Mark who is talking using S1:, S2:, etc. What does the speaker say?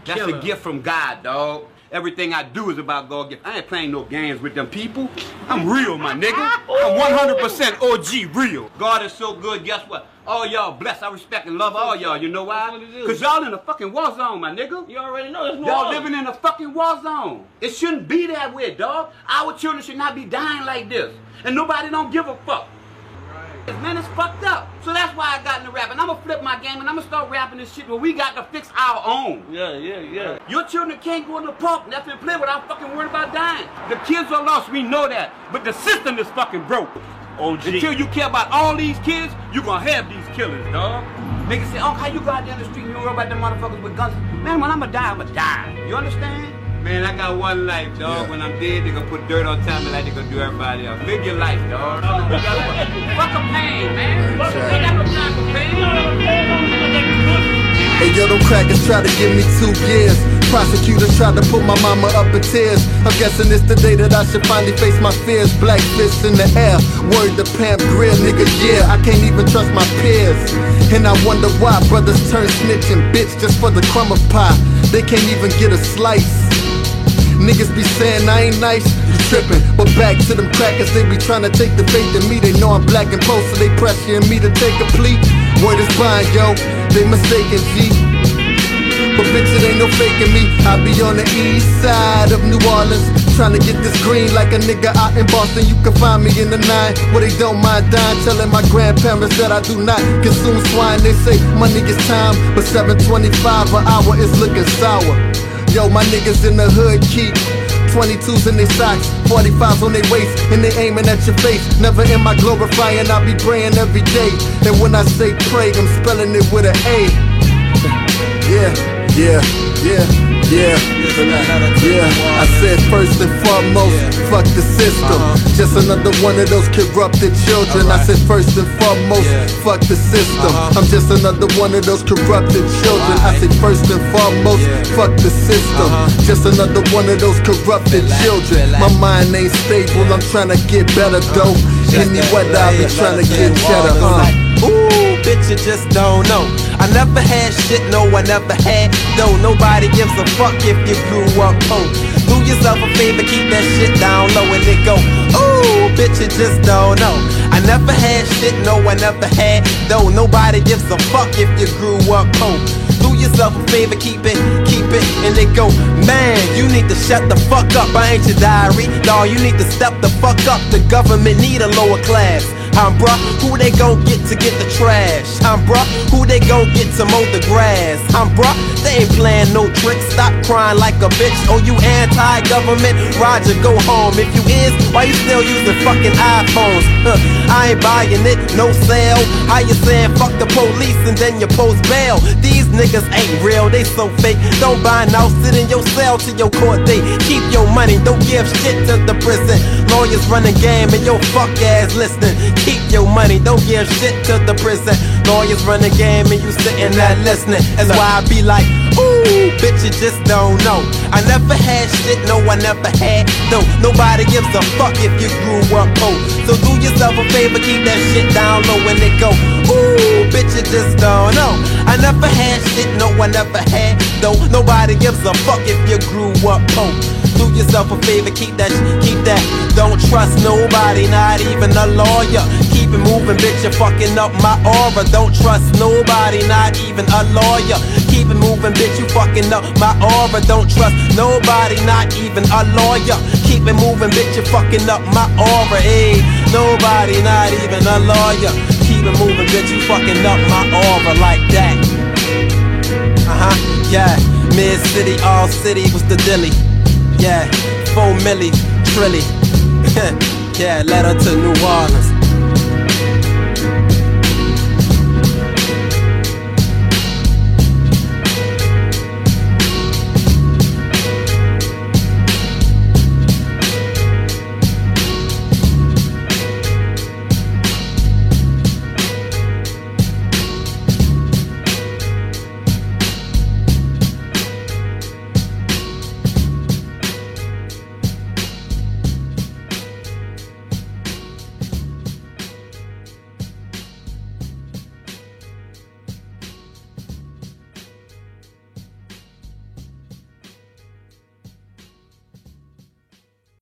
S1: That's a gift from God, dog. Everything I do is about God gift. I ain't playing no games with them people. I'm real, my nigga. I'm 100% OG real. God is so good, guess what? All y'all blessed. I respect and love all y'all. You know why? Because y'all in a fucking war zone, my nigga.
S2: You already know it's
S1: y'all living in a fucking war zone. It shouldn't be that way, dog. Our children should not be dying like this. And nobody don't give a fuck. Man, it's fucked up. So that's why I got into rapping. I'm gonna flip my game and I'm gonna start rapping this shit where we got to fix our own.
S2: Yeah.
S1: Your children can't go in the park and and play without fucking worrying about dying. The kids are lost, we know that. But the system is fucking broke.
S2: OG.
S1: Until you care about all these kids, you gonna have these killers, dog. Niggas say, oh, how you go out there in the street and you don't worry about them motherfuckers with guns? Man, when I'ma die. You understand? Man, I got one life, dog. When I'm dead, they gonna put dirt on top of me like they gonna do everybody else. Live your life, dog. Fuck a pain, man. Fuck a pain.
S3: Hey, yo, them crackers try to give me 2 years. Prosecutors tried to put my mama up in tears. I'm guessing it's the day that I should finally face my fears. Black fists in the air, word to Pamp Grill, nigga, yeah. I can't even trust my peers. And I wonder why brothers turn snitch and bitch just for the crumb of pie. They can't even get a slice. Niggas be saying I ain't nice, you trippin'. But back to them crackers, they be tryna take the faith in me. They know I'm black and post, so they pressuring me to take a plea. Word is bond, yo, they mistaken, G. But bitch, it ain't no faking me. I be on the east side of New Orleans, tryna get this green like a nigga out in Boston. You can find me in the 9 where they don't mind dying, telling my grandparents that I do not consume swine. They say money is time, but $7.25 an hour is looking sour. Yo, my niggas in the hood keep 22s in their socks, 45s on their waist, and they aiming at your face. Never am I glorifying, I be praying every day. And when I say pray, I'm spelling it with an A. Yeah, I said first and foremost, fuck the system. Just another one of those corrupted children. I said first and foremost, fuck the system. I'm just another one of those corrupted children. I said first and foremost, fuck the system. Just another one of those corrupted children. My mind ain't stable, I'm trying to get better though. Any weather, I be trying to get cheddar.
S4: Ooh, bitch, you just don't know. I never had shit, no, I never had though. Nobody gives a fuck if you grew up poor. Do yourself a favor, keep that shit down low and it go. Ooh, bitch, you just don't know. I never had shit, no, I never had though. Nobody gives a fuck if you grew up poor. Do yourself a favor, keep it, and they go. Man, you need to shut the fuck up, I ain't your diary. Dawg, you need to step the fuck up. The government need a lower class. Bruh, who they gon' get to get the trash? Bruh, who they gon' get to mow the grass? Bruh, they ain't playing no tricks. Stop crying like a bitch. Oh, you anti-government? Roger, go home. If you is, why you still using fucking iPhones? I ain't buying it, no sale. How you saying fuck the police and then you post bail? These niggas ain't real, they so fake. Don't buy now, sit in your cell till your court date. Keep your money, don't give shit to the prison. Lawyers running game and your fuck ass listening. Keep your money, don't give shit to the prison. Lawyers run the game and you sitting there listening. That's why I be like, ooh, bitch, you just don't know. I never had shit, no, I never had though. Nobody gives a fuck if you grew up poor. So do yourself a favor, keep that shit down low and it go. Ooh, bitch, you just don't know. I never had shit, no, I never had though. Nobody gives a fuck if you grew up poor. Do yourself a favor, keep that. Don't trust nobody, not even a lawyer. Keep it moving, bitch, you're fucking up my aura. Don't trust nobody, not even a lawyer. Keep it moving, bitch, you fucking up my aura. Don't trust nobody, not even a lawyer. Keep it moving, bitch, you fucking up my aura. Hey, nobody, not even a lawyer. Keep it moving, bitch, you fucking up my aura like that. Yeah. Mid city, all city was the dilly. Yeah, 4 milli, trilly. Yeah, letter to New Orleans.